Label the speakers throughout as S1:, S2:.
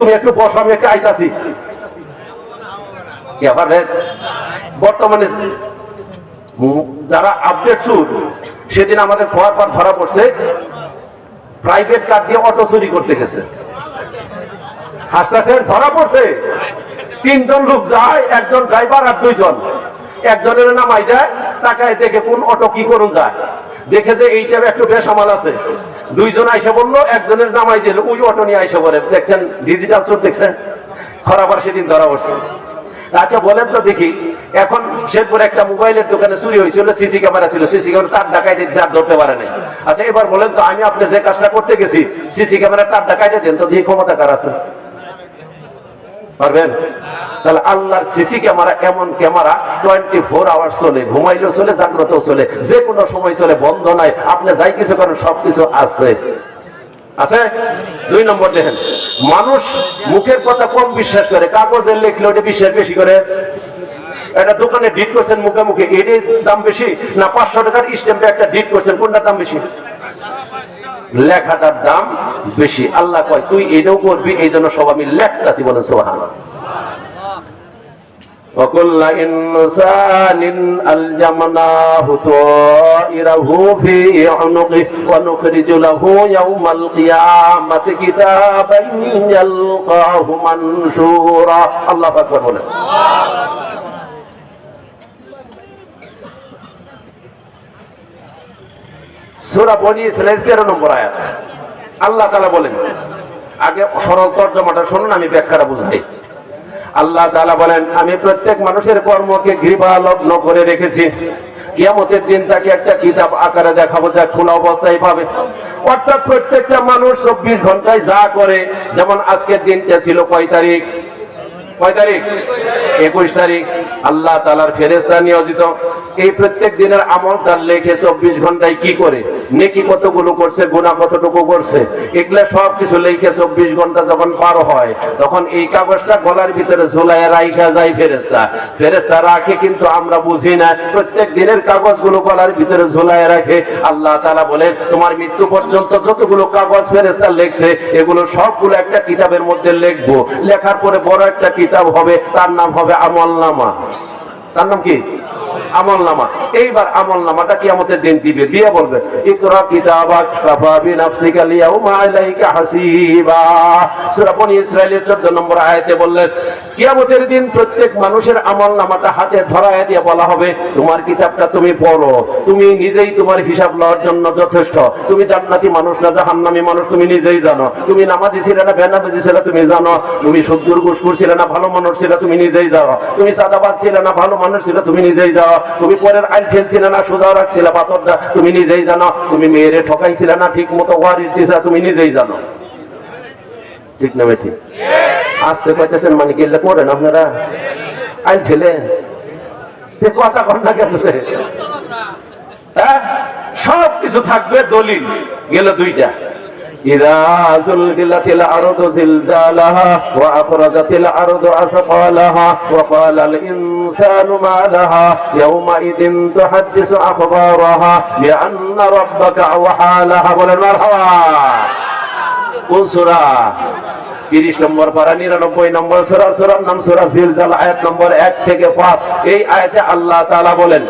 S1: তুমি একটু বসো, আমি একটু আইতাছি। বর্তমানে যারা আপডেট সুর, সেদিন আমাদের পর ধরা পড়ছে প্রাইভেট কার দিয়ে অটো চুরি করতে গেছে। হাসপাতালে ধরা পড়ছে, 3 জন লোক যায়, একজন ড্রাইভার আর 2 জন। একজনের নামাই দেয়, টাকায় দেখে কোন অটো কি করুন যায়, দেখে যে এইটা একটু বেসামাল আছে। 2 জন আইসা বললো, একজনের নামাই দিল, ওই অটো নিয়ে আইসা বলে। দেখছেন ডিজিটাল সুর, দেখছেন খরাবার সেদিন ধরা পড়ছে। আচ্ছা বলেন তো দেখি, এখন শেরপুরে একটা মোবাইলের দোকানে চুরি হয়েছিল, সিসি ক্যামেরা ছিল, সিসি ক্যামেরা তার ডাকাইতে আর ধরতে পারে নাই। আচ্ছা এবার বলেন তো, আমি আপনি যে কাজটা করতে গেছি, সিসি ক্যামেরা তার ডাকাইতে দেন তো, দিয়ে ক্ষমতা কার আছে? পারবেন? তাহলে আল্লাহর সিসি ক্যামেরা এমন ক্যামেরা 24 আওয়ার চলে, ঘুমাইলেও চলে, জাগ্রতও চলে, যে কোনো সময় চলে, বন্ধ নাই। আপনি যাই কিছু করেন সবকিছু আছে আছে। 2 নম্বর দেখেন, মানুষ মুখের কথা কম বিশ্বাস করে, কাগজে লিখলে ওটা বিশ্বাস বেশি করে। একটা দোকানে ডিট করছেন মুখে মুখে, এটির দাম বেশি না 500 টাকার স্ট্যাম্পে একটা ডিট করছেন, কোনটার দাম বেশি? লেখাটার দাম বেশি। আল্লাহ কয় তুই এটাও করবি, এই জন্য সব আমি লেখতাছি, বলেন সুবহানাল্লাহ। وكل إنسان ألزمناه طائره في عنقه ونخرج له يوم القيامة كتابا يلقاه منشورا। الله أكبر বলেন। সূরা বনী ইসরাঈল 13 নম্বর আয়াত। আল্লাহ তাআলা বলেন, আগে সরল তরজমাটা শুনুন, আমি ব্যাখ্যাটা বুঝাই। আল্লাহ তাআলা বলেন, আমি প্রত্যেক মানুষের কর্মকে গ্রীবালগ্ন করে রেখেছি। কিয়ামতের দিন তাকে একটা কিতাব আকারে দেখাবো, যা খোলা অবস্থায় পাবে। অর্থাৎ প্রত্যেকটা মানুষ 24 ঘন্টায় যা করে, যেমন আজকের দিনটা ছিল কয় তারিখ? 21 তারিখ। আল্লাহ তাআলার ফেরেশতা নিয়োজিত, এই প্রত্যেক দিনের আমল তার লেখে 24 ঘন্টায় কি করে, নেকি কতগুলো করছে, গুনাহ কতটুকু করছে, এগুলা সব কিছু লেখে 24 ঘন্টা যখন পার হয়, তখন এই কাগজটা গলার ভিতরে ঝুলাইয়া রাখা যায় ফেরেশতা রাখে, কিন্তু আমরা বুঝি না। প্রত্যেক দিনের কাগজগুলো গলার ভিতরে ঝুলাইয়া রাখে। আল্লাহ তাআলা বলেন, তোমার মৃত্যু পর্যন্ত যতগুলো কাগজ ফেরেশতা লেখছে, এগুলো সবগুলো একটা কিতাবের মধ্যে লিখবো। লেখার পরে বড় একটা কিতাব হবে, তার নাম হবে আমলনামা। তার নাম কি? আমলনামা। এইবার আমলনামাটা কিয়ামতের দিন দিবে, দিয়ে বলবে, ইকরা কিতাবাক কাফা বিনাফসিকা আল-ইয়াওমা আলাইকা হাসিবা। সূরা বনী ইসরাঈলের 14 নম্বর আয়াতে বললেন, কিয়ামতের দিন প্রত্যেক মানুষের আমলনামাটা হাতে ধরায় দিয়ে বলা হবে, তোমার কিতাবটা তুমি পড়ো, তুমি নিজেই তোমার হিসাব লওয়ার জন্য যথেষ্ট। তুমি জান্নাতি মানুষ না জাহান্নামী মানুষ তুমি নিজেই জানো। তুমি নামাজি ছিলে না বেনামাজি ছিলে তুমি জানো। তুমি সুদূর ঘুষখোর ছিলে না ভালো মানুষ ছিলে তুমি নিজেই জানো। তুমি সাদাবাজ ছিলে না ভালো মানুষ ছিল তুমি নিজেই জানো। তুমি পরের আইল ঠেলছিলে না সোজা রাখছিলে পাথরটা তুমি নিজেই জানো। তুমি মেয়েরে ঠকাইছিলে না ঠিক মতো ওয়ারিস দিছিলা তুমি নিজেই জানো। ঠিক না বেঠিক? আসতে পারতেছেন মানে গেলে পড়েন আপনারা আইল ঠেলে কথা কন্যা গেছে। হ্যাঁ, সব কিছু থাকবে, দলিল গেল 2টা। إذا زلزلت الأرض زلزالها وأخرجت الأرض أثقالها وقال الإنسان ما لها يومئذ تحدث أخبارها بأن ربك أوحى لها والمرحبا। কোন সূরা? 30 নম্বর পারা 99 নম্বর সূরা। সূরার নাম সূরা জিলজাল, আয়াত নম্বর 1 থেকে 5। এই আয়াতে আল্লাহ তাআলা বলেন,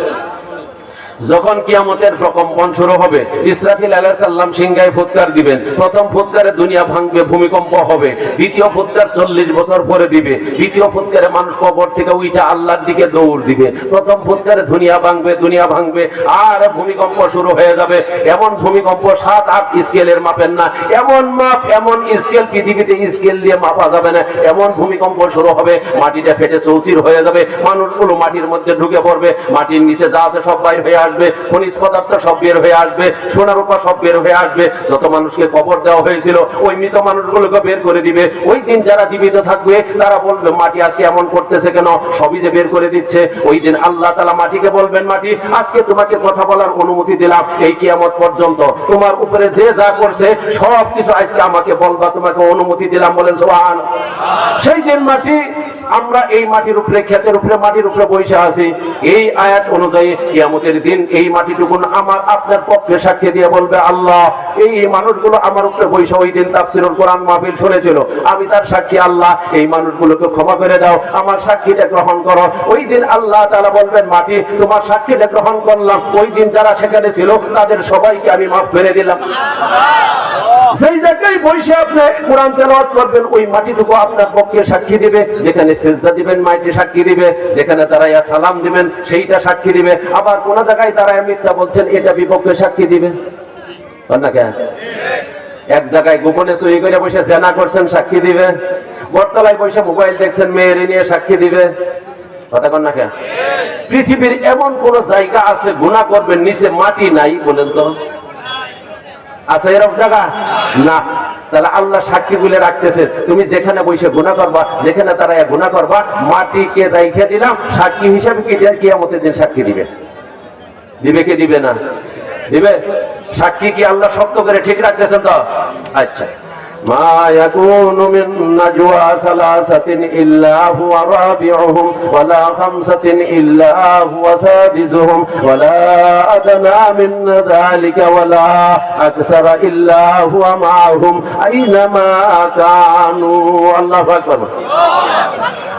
S1: যখন কিয়ামতের প্রকম্পন শুরু হবে, ইসরাফিল আলাইহিস সালাম সিংহায় ফুৎকার দিবেন। প্রথম ফুৎকারে দুনিয়া ভাঙবে, ভূমিকম্প হবে। দ্বিতীয় ফুৎকার 40 বছর পরে দিবে। দ্বিতীয় ফুৎকারে মানুষ কবর থেকে উঠে আল্লাহর দিকে দৌড় দিবে। প্রথম ফুৎকারে দুনিয়া ভাঙবে আর ভূমিকম্প শুরু হয়ে যাবে। এমন ভূমিকম্প 7-8 স্কেলের মাপেন না, এমন মাপ, এমন স্কেল পৃথিবীতে স্কেল দিয়ে মাপা যাবে না। এমন ভূমিকম্প শুরু হবে, মাটিটা ফেটে চৌচির হয়ে যাবে, মানুষগুলো মাটির মধ্যে ঢুকে পড়বে, মাটির নিচে যা আছে সব বাইরে হয়ে আসবে, খনিজ পদার্থ সব বের হয়ে আসবে, সোনা রূপা সব বের হয়ে আসবে। যত মানুষকে কবর দেওয়া হয়েছিল ওই মৃত মানুষগুলোকে বের করে দিবে। ওই দিন যারা জীবিত থাকবে তারা বলবে, মাটি আজকে এমন করতেছে কেন? সবই যে বের করে দিচ্ছে। ওই দিন আল্লাহ তাআলা মাটিকে বলবেন, মাটি আজকে তোমাকে কথা বলার অনুমতি দিলাম, এই কিয়ামত পর্যন্ত তোমার উপরে যে যা করছে সব কিছু আজকে আমাকে বলবা, তোমাকে অনুমতি দিলাম, বলেন সুবহানাল্লাহ। সেই দিন মাটি আমরা এই মাটির উপরে, ক্ষেতের উপরে, মাটির উপরে বসে আছি। এই আয়াত অনুযায়ী কিয়ামতের দিন এই মাটিটুকুন আমার আপনার পক্ষে সাক্ষী দিয়ে বলবে, আল্লাহ এই মানুষগুলো আমার উপরে বসে ওই দিন তাফসীরুল কোরআন মাহফিল শুনেছিল, আমি তার সাক্ষী, আল্লাহ এই মানুষগুলোকে ক্ষমা করে দাও, আমার সাক্ষীটা গ্রহণ করো। ওই দিন আল্লাহ তাআলা বলবেন, মাটি তোমার সাক্ষীটা গ্রহণ করলাম, ওই দিন যারা সেখানে ছিল তাদের সবাইকে আমি মাফ করে দিলাম। সেই জায়গায় বসে আপনি কোরআন তেলাওয়াত করবেন, ওই মাটিটুকু আপনার পক্ষে সাক্ষী দিবে। যেখানে সিজদা দিবেন মাটি সাক্ষী দিবে, যেখানে দাঁড়াইয়া সালাম দিবেন সেইটা সাক্ষী দিবে। আবার কোন জায়গায় দাঁড়ায় মিথ্যা বলছেন এটা বিপক্ষে সাক্ষী দিবে না কেন? এক জায়গায় গোপনে চুরি করে বসে জেনা করছেন সাক্ষী দিবে, বটতলায় বসে মোবাইল দেখছেন মেয়ের নিয়ে সাক্ষী দিবে। কথা কন না কেন? পৃথিবীর এমন কোন জায়গা আছে গুনাহ করবেন নিচে মাটি নাই? বলেন তো, আছে এরকম জায়গা? না। তাহলে আল্লাহ সাক্ষী বলে রাখতেছে, তুমি যেখানে বসে গুনাহ করবা, যেখানে তারা গুনাহ করবা, মাটিকে রেখে দিলাম সাক্ষী হিসাবে। কিয়ামতের দিন সাক্ষী দিবে, দিবে কি দিবে না? দিবে। সাক্ষী কি আল্লাহ শক্ত করে ঠিক রাখতেছেন তো? আচ্ছা, মা ইয়াকুনু মিন নাজওয়া সালাসাতিন ইল্লা হুয়া রাবিউহুম ওয়ালা খামসাতিন ইল্লা হুয়া সাদিসুহুম ওয়ালা আদনা মিন যালিকা ওয়ালা আকসারা ইল্লা হুয়া মাআহুম আইনামা কানু। আল্লাহু আকবার।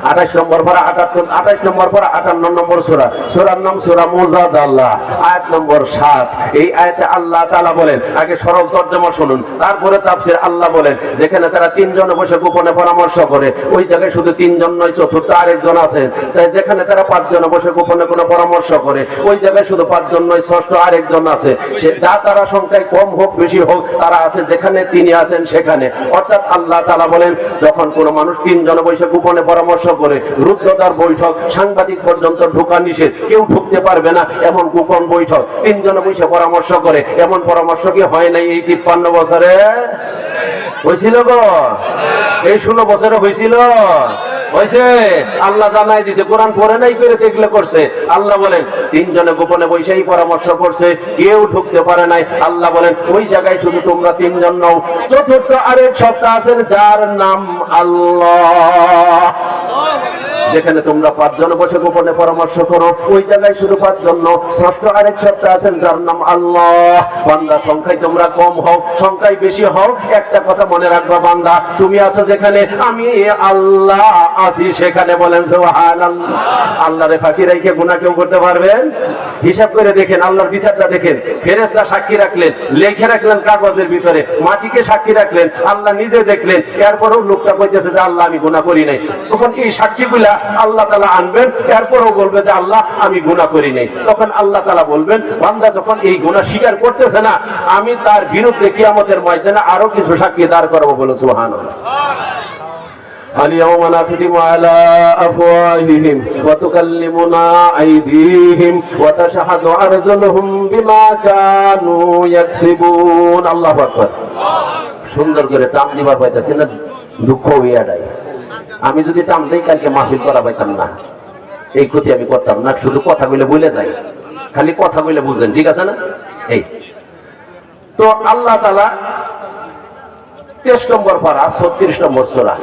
S1: 28 নম্বর পরা 28 নম্বর পরা 58 নম্বর সূরা, সূরার নাম সূরা মুজাদালা, আয়াত নম্বর 7। এই আয়াতে আল্লাহ তাআলা বলেন, আগে সরল তরজমা শুনুন, তারপরে তাফসীর। আল্লাহ বলেন, যেখানে তারা তিনজনে বসে গোপনে পরামর্শ করে, ওই জায়গায় শুধু তিনজন নয়, চতুর্থ আরেকজন আছে। তাই যেখানে তারা পাঁচজনে বসে গোপনে কোনো পরামর্শ করে, ওই জায়গায় শুধু পাঁচজন নয়, ষষ্ঠ আরেকজন আছে। সে যা তারা সংখ্যায় কম হোক বেশি হোক, তারা আছে যেখানে তিনি আছেন সেখানে। অর্থাৎ আল্লাহ তাআলা বলেন, যখন কোনো মানুষ তিনজনে বসে গোপনে পরামর্শ করে, রুদ্ধদ্বার বৈঠক, সাংবাদিক পর্যন্ত ঢোকা নিষেধ, কেউ ঢুকতে পারবে না এমন গোপন বৈঠক, তিনজনে বসে পরামর্শ করে, এমন পরামর্শ কি হয় নাই এই 53 বছরে? হয়েছিল গো? এই 16 বছরে হয়েছিল? হয়েছে। আল্লাহ জানাই দিছে, কোরআন পড়ে নাই করে দেখলে করছে। আল্লাহ বলেন, তিনজনে গোপনে বসেই পরামর্শ করছে, কেউ ঢুকতে পারে নাই। আল্লাহ বলেন, ওই জায়গায় শুধু তোমরা তিনজন নও, চতুর্থ আরেক সত্তা আছেন যার নাম আল্লাহ। যেখানে তোমরা পাঁচজন বসে গোপনে পরামর্শ করো, ওই জায়গায় শুধু পাঁচজন নও, ষষ্ঠ আরেক সত্তা আছেন যার নাম আল্লাহ। বান্দা সংখ্যায় তোমরা কম হও, সংখ্যায় বেশি হও, একটা কথা মনে রাখবা, বান্দা তুমি আছো যেখানে, আমি আল্লাহ আছি সেখানে। বলেন সুবহানাল্লাহ। আল্লাহরে ফাঁকি রেখে গুনাহ কেউ করতে পারবেন? হিসাব করে দেখেন, আল্লাহর বিচারটা দেখেন। ফেরেশতা সাক্ষী রাখলেন, লিখে রাখলেন কাগজের ভিতরে, মাটিকে সাক্ষী রাখলেন, আল্লাহ নিজে দেখলেন, এরপরও লোকটা কইতেছে যে আল্লাহ আমি গুনাহ করি নাই। তখন এই সাক্ষীগুলা আল্লাহ তাআলা আনবেন, এরপরও বলবে যে আল্লাহ আমি গুনাহ করি নাই। তখন আল্লাহ তাআলা বলবেন, বান্দা যখন এই গুনাহ স্বীকার করতেছে না, আমি তার বিরুদ্ধে কিয়ামতের ময়দানে আরো কিছু সাক্ষী দাঁড় করব। বলো সুবহানাল্লাহ। اليوم نختم على أفواههم وتكلمنا أيديهم وتشهد أرجلهم بما كانوا يكسبون। الله أكبر। সুন্দর করে টান দিবার পাইতেছি না, দুঃখ হইয়া যায়। আমি যদি টান দেই কালকে মাহফিল করা পাইতাম না, এই ক্ষতি আমি করতাম না। শুধু কথা বলে বলে যাই, খালি কথা বলে বুঝলেন, ঠিক আছে না? এই তো আল্লাহ তাআলা 23 নম্বর পারা 36 নম্বর সূরা,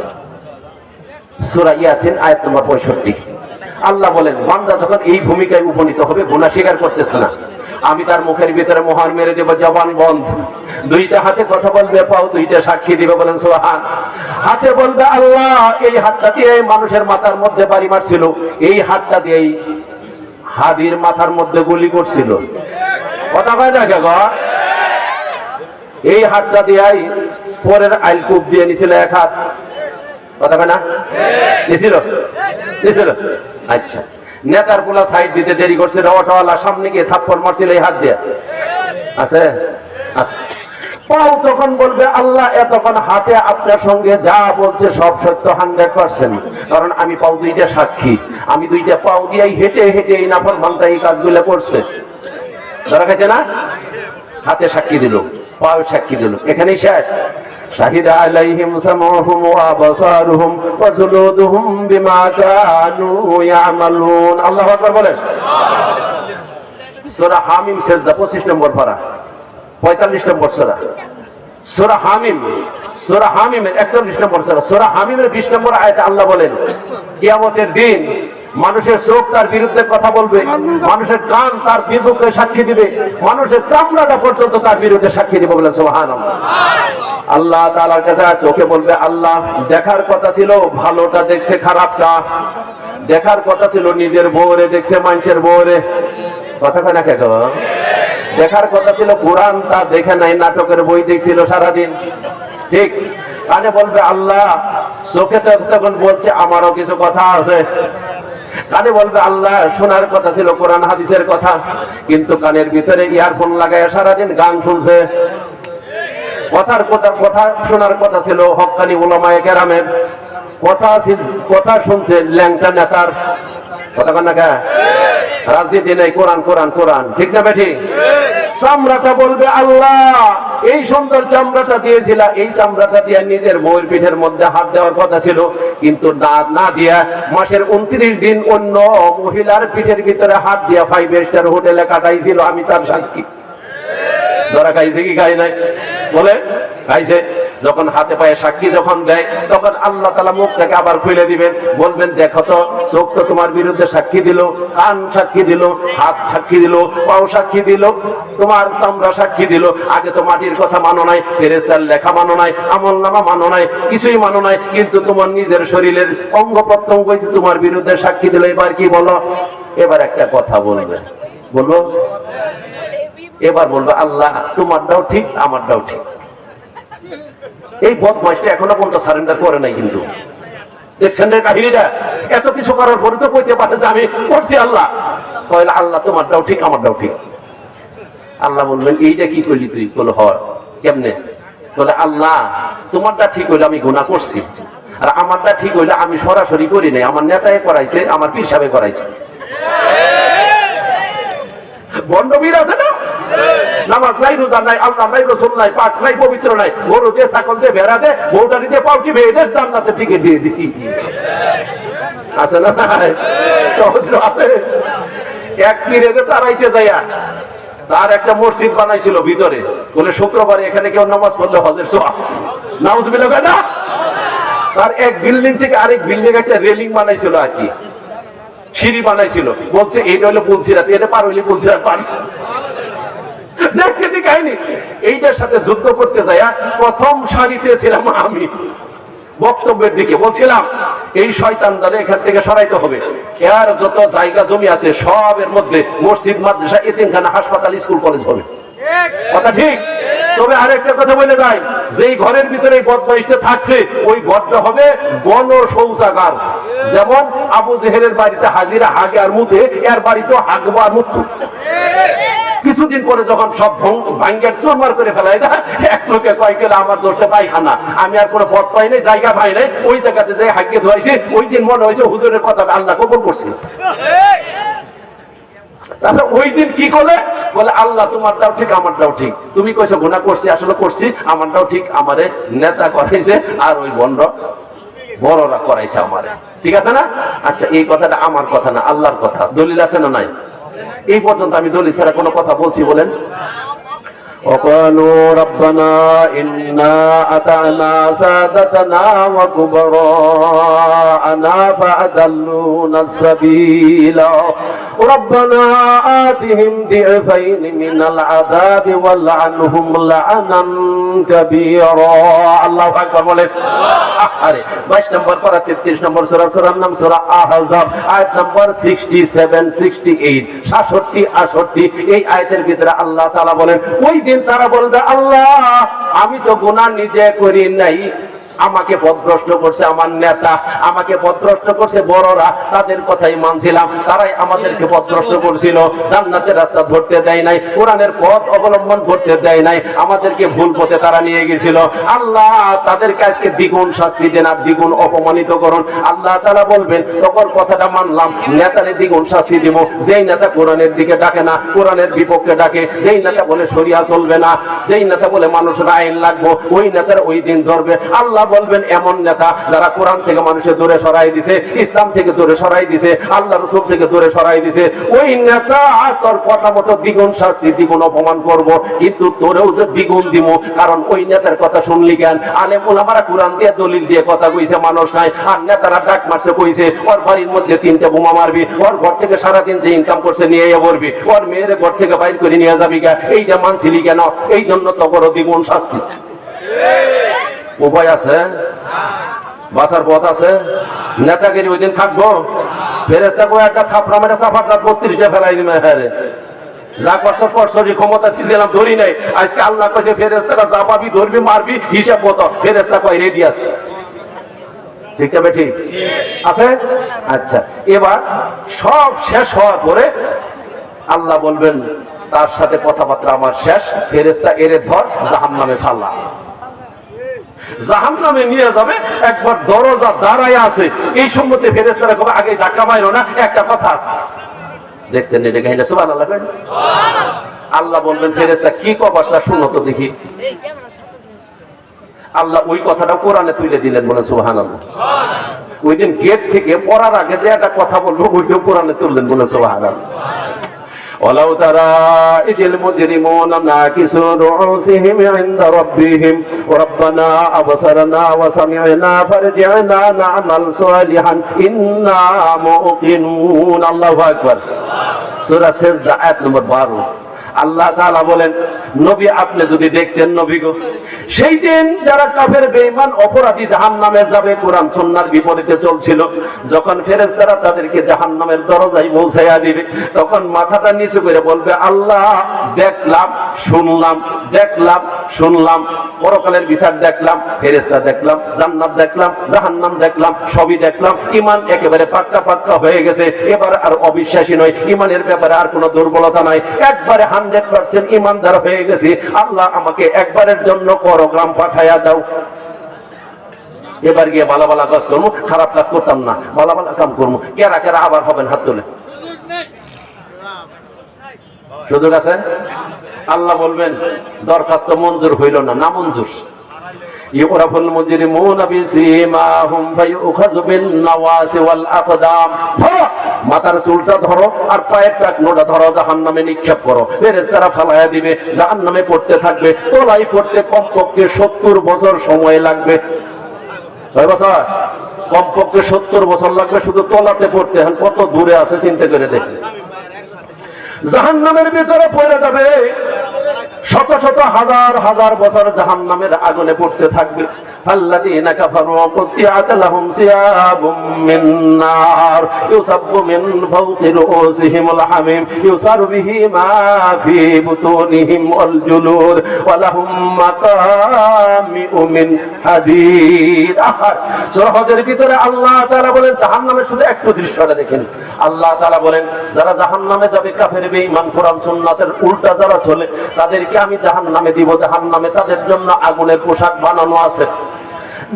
S1: সূরা ইয়াসিন আয়াত নম্বর 65। আল্লাহ বলেন, বান্দা যখন এই ভূমিকায় উপনীত হবে, গুনাহ স্বীকার করতেছে না, আমি তার মুখের ভিতরে মোহর মেরে দেব, জবান বন্ধ, দুইটা হাতে কথা বলবে, পাও দুইটা সাক্ষী দিবে। বলেন সুবহান। হাতে বলবে আল্লাহ, এই হাতটা দিয়ে মানুষের মাথার মধ্যে বাড়ি মারছিল, এই হাতটা দিয়েই হাদির মাথার মধ্যে গুলি করছিল। কথা কয় না কে গো? এই হাতটা দিয়েই পরের আইল কূপ দিয়ে নিছিল এক হাত। কথা কয় না? নিছিল? আচ্ছা, নেতার পোলা সাইড দিতে দেরি করছে, অটোওয়ালা সামনে গিয়ে থাপ্পড় মারছিল এই হাত দিয়ে। আছে? আছে। পাও তখন বলবে আল্লাহ, এতক্ষণ হাতে আপনার সঙ্গে যা বলছে সব সত্য 100%, কারণ আমি পাও দুইটা সাক্ষী, আমি দুইটা পাও দিয়ে হেঁটে হেঁটে এই নাফরমানটা এই কাজগুলো করছে। ধরা গেছে না? হাতে সাক্ষী দিল, পাও সাক্ষী দিল, এখানেই শেষ। শাহিদা আলাইহিম সামউহুম ওয়া আবসারুহুম ওয়া জুলুদুহুম বিমা কানু ইয়ামালুন। আল্লাহু আকবার বলেন। সূরা হামিম সেজদা 25 নম্বর পারা 45 নম্বর সূরা। সূরা হামিম, সূরা হামিমের 41 নম্বর সূরা, সূরা হামিমের 20 নম্বর আয়াতে আল্লাহ বলেন কিয়ামতের দিন মানুষের চোখ তার বিরুদ্ধে কথা বলবে, মানুষের কান তার বিরুদ্ধে সাক্ষী দিবে, মানুষের চামড়াটা পর্যন্ত তার বিরুদ্ধে সাক্ষী দিবে বলে সুবহানাল্লাহ। আল্লাহ তাআলার কাছে চোখে বলবে আল্লাহ দেখার কথা ছিল ভালোটা দেখছে খারাপটা, দেখার কথা ছিল নিজের বউরে দেখছে মানুষের বউরে, কথা কয় না কেন? দেখার কথা ছিল কোরআন তা দেখে নাই, নাটকের বই দেখছিল সারাদিন। ঠিক কানে বলবে আল্লাহ, চোখে তো তখন বলছে আমারও কিছু কথা আছে। কানে বলবে আল্লাহ শোনার কথা ছিল কোরআন হাদিসের কথা, কিন্তু কানের ভিতরে ইয়ারফোন লাগায় সারাদিন গান শুনছে। কথা শোনার কথা ছিল হক্কানি উলামায়ে কেরামের, কথা শুনছে ল্যাংটা নেতার, কথা কন না কে? রাজনীতি নেই, কোরআন কোরআন কোরআন, ঠিক না বেঠি? চামড়াটা বলবে আল্লাহ এই সুন্দর চামড়াটা দিয়েছিল, এই চামড়াটা দিয়ে নিজের বউয়ের পিঠের মধ্যে হাত দেওয়ার কথা ছিল, কিন্তু না দিয়া মাসের 29 দিন অন্য মহিলার পিঠের ভিতরে হাত দিয়া 5 স্টার হোটেলে কাটাইছিল। আমি তার সাক্ষী। ধরা খাইছে কি খাই নাই? বলে খাইছে। যখন হাতে পায়ে সাক্ষী যখন দেয় তখন আল্লাহ তাআলা মুখটাকে আবার খুলে দিবেন, বলবেন দেখো তো চোখ তো তোমার বিরুদ্ধে সাক্ষী দিল, কান সাক্ষী দিল, হাত সাক্ষী দিল, পাও সাক্ষী দিল, তোমার চামড়া সাক্ষী দিল। আগে তো মাটির কথা মানো নাই, ফেরেশতার লেখা মানো নাই, আমলনামা মানো নাই, কিছুই মানো নাই, কিন্তু তোমার নিজের শরীরের অঙ্গ প্রত্যঙ্গ তোমার বিরুদ্ধে সাক্ষী দিল। এবার কি বলো? এবার একটা কথা বলবে, বলবো এবার বলবে আল্লাহ তোমারটাও ঠিক আমারটাও ঠিক। এই বদমাইশটা এখনো পর্যন্ত সারেন্ডার করে নাই, কিন্তু দেখছেন না কাহিনীটা? এত কিছু করার পরে তো কইতে পারে যে আমি করছি আল্লাহ। তাহলে আল্লাহ তোমারটাও ঠিক আমারটাও ঠিক। আল্লাহ বলবেন এইটা কি করলি তুই? বলো হয় কেমনে? বলে আল্লাহ তোমারটা ঠিক হইলে আমি গুনাহ করছি, আর আমারটা ঠিক হইলে আমি সরাসরি করি নাই, আমার নেতায় করাইছে, আমার পীর সাহেবে করাইছে। বন্ডবীর আছে না? নামাজ নাই, রোজা নাই, আল্লাহ নাই, রাসূল নাই, পাক নাই, পবিত্র নাই, গরু দিয়ে ছাগল দিয়ে ভেড়া দিয়ে বউটারি দিয়ে পাউটি ভেড়ে দিয়ে জান্নাতে টিকে দিয়ে দিই। আছে না? আছে। এক পীরে তারাইতে যাইয়া তার একটা মসজিদ বানাইছিল ভিতরে, বলে শুক্রবারে এখানে কেউ নামাজ পড়লে হজের সওয়াব। নাউজুবিল্লাহ না? তার এক বিল্ডিং থেকে আরেক বিল্ডিং একটা রেলিং বানাইছিল, আর কি সিঁড়ি বানাইছিল, বলছে এইটা হলো পুলসিরাত, এটা পার হইলে পুলসিরাত পার। দেখছেন কাহিনী? এইটার সাথে যুদ্ধ করতে যায় প্রথম সারিতে ছিলাম আমি। বক্তব্যের দিকে বলছিলাম এই শয়তানদারে এখান থেকে সরাইতে হবে, এর যত জায়গা জমি আছে সবের মধ্যে মসজিদ, মাদ্রাসা, এতিমখানা, হাসপাতাল, স্কুল, কলেজ হবে। কথা ঠিক? তবে আরেকটা কথা বলে যায়, যেই ঘরের ভিতরে বদমাইশটা থাকছে ওই ঘরটা হবে গণ শৌচাগার। যেমন আবু জেহেলের বাড়িতে হাজিরা হাগে আর মুতে, এর বাড়িতেও হাগবো আর মুতু। কিছুদিন পরে যখন সব ভাঙ্গের চুরমার করে ফেলাই না, এক লোকে কয় গেলে আমার দোষে পায়খানা, আমি আর কোনো পথ পাই নাই, জায়গা পাই নাই, ওই জায়গাতে যে হাগিয়ে ধোয়াইছে, ওই দিন মনে হয়েছে হুজুরের কথা আল্লাহ কবুল করছিল। তাহলে ওই দিন কি করলে? বলে আল্লাহ তোমারটাও ঠিক আমারটাও ঠিক, তুমি কইছো গুনাহ করছি, আসলে করছি, আমারটাও ঠিক, আমারে নেতা করাইছে আর ওই বড়রা করাইছে আমারে। ঠিক আছে না? আচ্ছা এই কথাটা আমার কথা না, আল্লাহর কথা। দলিল আছে না নাই? এই পর্যন্ত আমি দলিল ছাড়া কোনো কথা বলছি বলেন? وقالوا ربنا إنا أطعنا سادتنا وكبراءنا فأضلونا السبيل ربنا آتهم ضعفين من العذاب والعنهم لعنا كبيرا। الله أكبر বলেন। আরে 22 নম্বর পারা 33 নম্বর সূরা, সূরার নাম সূরা আহজাব, আয়াত নম্বর 67, 68, 67, 68। এই আয়াতের ভিতরে আল্লাহ তাআলা বলেন ওই দিন তারা বলবে আল্লাহ আমি তো গুনাহ নিজে করি নাই, আমাকে পথভ্রষ্ট করছে আমার নেতা, আমাকে পথভ্রষ্ট করছে বড়রা, তাদের কথাই মানছিলাম, তারাই আমাদেরকে পথভ্রষ্ট করছিল, জান্নাতের রাস্তা ধরতে দেয় নাই, কোরআনের পথ অবলম্বন করতে দেয় নাই, আমাদেরকে ভুল পথে তারা নিয়ে গেছিল। আল্লাহ তাদের কাছে দ্বিগুণ শাস্তি দেন আর দ্বিগুণ অপমানিত করুন। আল্লাহ তাআলা বলবেন তখন কথাটা মানলাম, নেতারে দ্বিগুণ শাস্তি দিব। যেই নেতা কোরআনের দিকে ডাকে না, কোরআনের বিপক্ষে ডাকে, যেই নেতা বলে শরিয়া চলবে না, যেই নেতা বলে মানুষের আইন লাগবো, ওই নেতার ওই দিন ধরবে। আল্লাহ আল্লাহ বলবেন এমন নেতা যারা কোরআন থেকে মানুষের দূরে সরাই দিছে, ইসলাম থেকে দূরে সরাই দিছে, আল্লাহ রাসূল থেকে দূরে সরাই দিছে, ওই নেতা তোর কথা মতো দ্বিগুণ শাস্তি দ্বিগুণ অপমান করব, কিন্তু তোরেও যে দ্বিগুণ দিব। কারণ ওই নেতার কথা শুনলি কেন? আলেম ওলামারা কোরআন দিয়ে দলিল দিয়ে কথা কইছে, মানুষ নাই, আর নেতারা ডাক মারছে কইছে ওর বাড়ির মধ্যে 3টা বোমা মারবি, ওর ঘর থেকে সারাদিন যে ইনকাম করছে নিয়ে পড়বি, ওর মেয়ের ঘর থেকে বাইর করে নিয়ে যাবি কেন? এইটা মানছিলি কেন? এই জন্য তো বড় দ্বিগুণ শাস্তি। উপায় আছে? বাঁচার পথ আছে? নেতাগিরি ওই দিন থাকবো? ফেরেশতা কো একটা থাপড়া মেরে সাফার দাঁত 32টা ফেলাই দিবে। হ্যাঁ রে, যা করছো করছরি, ক্ষমতা দিয়েছিলাম ধরি নাই। আজকে আল্লাহ কইছে ফেরেশতারা যা পাবি ধরবি মারবি, হিসাব কত? ফেরেশতা কই রেডি আছে। ঠিক আছে, ঠিক আছে। আচ্ছা, এবার সব শেষ হওয়ার পরে আল্লাহ বলবেন তার সাথে কথাবার্তা আমার শেষ, ফেরেশতা এরে ধর জাহান্নামে ফালা। জাহান্নামে নিয়ে যাবে, একবার দরজা দাঁড়ায় আছে, এই সম্মতি ফেরেশতারা কবে আগে ধাক্কা মারো না, একটা কথা আছে। দেখছেন এটা কাহিনী? সুবহানাল্লাহ। আল্লাহ বলবেন ফেরেশতা কি কবাসা শুনো তো দেখি। আল্লাহ ওই কথাটা কোরআনে তুলে দিলেন, বলে সুবহানাল্লাহ। ওই দিন গেট থেকে পড়ার আগে যে একটা কথা বলবো ওইটাও কোরআনে তুললেন, বলে সুবহানাল্লাহ। ولو ترى إذ المجرمون ناكسوا رؤوسهم عند ربهم ربنا أبصرنا وسمعنا فارجعنا نعمل صالحا إنا موقنون। الله أكبر। সূরা সিজদা আয়াত নম্বর 12। আল্লাহ তাআলা বলেন, নবী আপনি যদি দেখতেন নবী গো, সেই দিন যারা কাফের বেঈমান অপরাধী জাহান্নামে যাবে, কোরআন সুন্নাহর বিপরীতে চলছিল, যখন ফেরেশতারা তাদেরকে জাহান্নামের দরজায় পৌঁছায়া দিবে, তখন মাথাটা নিচু করে বলবে আল্লাহ দেখলাম শুনলাম, দেখলাম শুনলাম, পরকালের বিচার দেখলাম, ফেরেশতা দেখলাম, জান্নাত দেখলাম, জাহান্নাম দেখলাম, সবই দেখলাম, ঈমান একেবারে পাক্কা পাক্কা হয়ে গেছে, এবার আর অবিশ্বাসী নয়, ঈমানের ব্যাপারে আর কোনো দুর্বলতা নাই, একবারে 100% ঈমানদার হয়ে গেছি। আল্লাহ আমাকে একবারের জন্য প্রোগ্রাম পাঠায়া দাও। এবার গিয়ে ভালো ভালো কাজ করবো, খারাপ কাজ করতাম না, ভালো ভালো কাম করবো। কেরা কেরা আবার হবেন হাত তুলে? সুযোগ আছে? আল্লাহ বলবেন দরখাস্ত মঞ্জুর হইল না, না মঞ্জুর। ইউরাফুল মুজরিমুনা বিসীমাহুম ফায়ুখাযু বিন নাওয়াসি ওয়াল আকদাম। ধরো মাথার চুলটা ধরো আর পায়ের টাকনোটা ধরো, জাহান্নামে নিক্ষেপ করো। ফেরেশতারা ফালায়া দিবে, জাহান্নামে পড়তে থাকবে। তোলাই পড়তে কমপক্ষে 70 বছর সময় লাগবে। কয় বছর? কমপক্ষে 70 বছর লাগবে শুধু তোলাতে পড়তে। এখন কত দূরে আছে চিন্তা করে দেখুন। জাহান্নামের ভিতরে পড়ে যাবে, শত শত হাজার হাজার বছর জাহান্নামের আগুনে পড়তে থাকবে। আল্লাযীনা কাফারু কুতিআত লাহুম সিয়াবুম মিন নার ইউসাব্বু মিন ফাওকি রুউসিহিমুল হামিম ইউসারু বিহি মা ফি বুতুনিহিম ওয়াল জুলুদ ওয়া লাহুম মাকামিউ মিন হাদিদ। সূরা হজের ভিতরে আল্লাহ তাআলা বলেন, জাহান্নামের শুধু একটু দৃশ্যটা দেখেন। আল্লাহ তাআলা বলেন যারা জাহান্নামে যাবে, কাফের বেঈমান কোরআন সুন্নাতের উল্টা যারা চলে, তাদেরকে আমি জাহান্নামে দিব। জাহান্নামে তাদের জন্য আগুনের পোশাক বানানো আছে।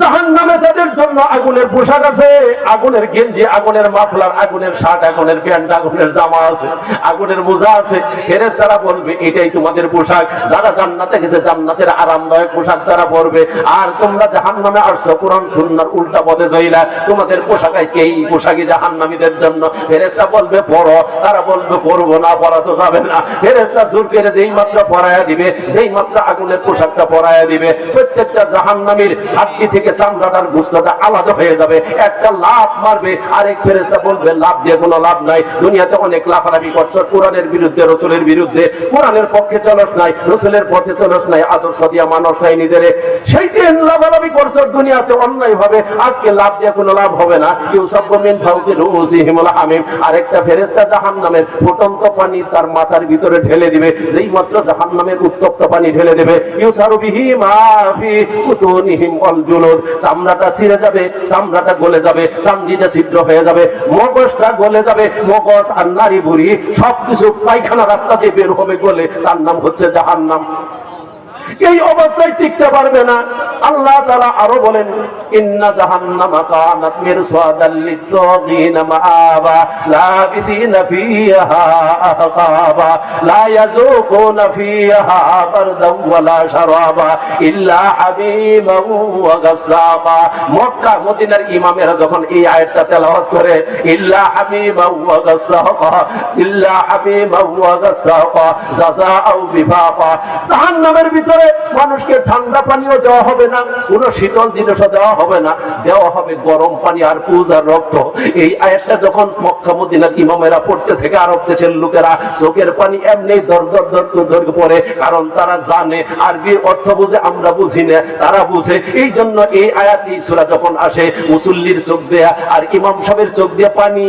S1: জাহান্নামে তাদের জন্য আগুনের পোশাক আছে, আগুনের গেঞ্জি, আগুনের মাফলার, আগুনের শার্ট, আগুনের প্যান্ট, আগুনের জামা আছে, আগুনের মোজা আছে। ফেরেশতারা বলবে এটাই তোমাদের পোশাক। যারা জান্নাতে গেছে জান্নাতের আরামদায়ক পোশাক তারা পরবে, আর তোমরা জাহান্নামে আসছো কোরআন সুন্নাহর উল্টা পথে যাইলা, তোমাদের পোশাক এই পোশাকই জাহান্নামীদের জন্য। ফেরেশতা বলবে পরো, তারা বলবে পরবো না, পরা তো যাবে না। ফেরেশতা জোর করে যেই মাত্র পরায়া দিবে, যেই মাত্র আগুনের পোশাকটা পরায়া দিবে, প্রত্যেকটা জাহান্নামীর হাড্ডি থেকে চামড়াটার গোশতটা আলাদা হয়ে যাবে। একটা লাফ মারবে, আরেক ফেরেশতা বলবে লাফ দিয়ে কোনো লাভ নাই, দুনিয়াতে অনেক লাফালাফি করছো, কোরআনের বিরুদ্ধে, রসুলের বিরুদ্ধে, কোরআনের পক্ষে চলস নাই, রসুলের পথে চলস নাই, আদর্শ দিয়া মানুষ নাই নিজেরে, সেই দিন লাফালাফি করছো দুনিয়াতে অন্যায় ভাবে, আজকে লাভ দিয়ে কোনো লাভ হবে না। ইউসাব্বু মিন ফাওকি রুউসিহিমুল হামিম, আরেকটা ফেরেশতা জাহান্নামের ফুটন্ত পানি তার মাথার ভিতরে ঢেলে দিবে, যেই মাত্র জাহান্নামের উত্তপ্ত পানি ঢেলে দেবে, ইউসারু বিহি মা ফি বুতুনিহিম ওয়াল জুলুদ, চামড়াটা ছিঁড়ে যাবে, চামড়াটা গলে যাবে, চামড়িটা ছিদ্র হয়ে যাবে, মগজটা গলে যাবে, মগজ আর নারী বুড়ি সবকিছু পায়খানা রাস্তা দিয়ে বের হবে গলে, তার নাম হচ্ছে জাহান্নাম। এই অবস্থায় টিকতে পারবে না। আল্লাহ তাআলা আরো বলেন, ইন্না জাহান্নামা কানাত মিরসাদাল লিত-তাগিনা মাআবা লাবিদিনা ফিহা আহকাবা লা ইয়াযুকুনা ফিহা বারদান ওয়ালা শারাবা ইল্লা হাবিবান ওয়া গাসসাকা। মক্কা মদিনার ইমামেরা যখন এই আয়াতটা তেলাওয়াত করে, ইল্লা হাবিবান ওয়া গাসসাকা ইল্লা হাবিবান ওয়া গাসসাকা জাযাআউ বিফাকা, জাহান্নামের ভিতরে মানুষকে ঠান্ডা পানিও দেওয়া হবে না, কোন শীতল জিনিসও দেওয়া হবে না, দেওয়া হবে গরম পানি আর পূজার রক্ত। এই আয়াতটা যখন মক্কা মদিনার ইমামেরা পড়তে থেকে আরব দেশের লোকেরা চোখের পানি এমনি দর দর দর দর পড়ে, কারণ তারা জানে আরবির অর্থ বুঝে, আমরা বুঝি না, তারা বুঝে। এই জন্য এই আয়াত এই সূরা যখন আসে, মুসল্লির চোখ দেয়া আর ইমাম সাহেবের চোখ দিয়ে পানি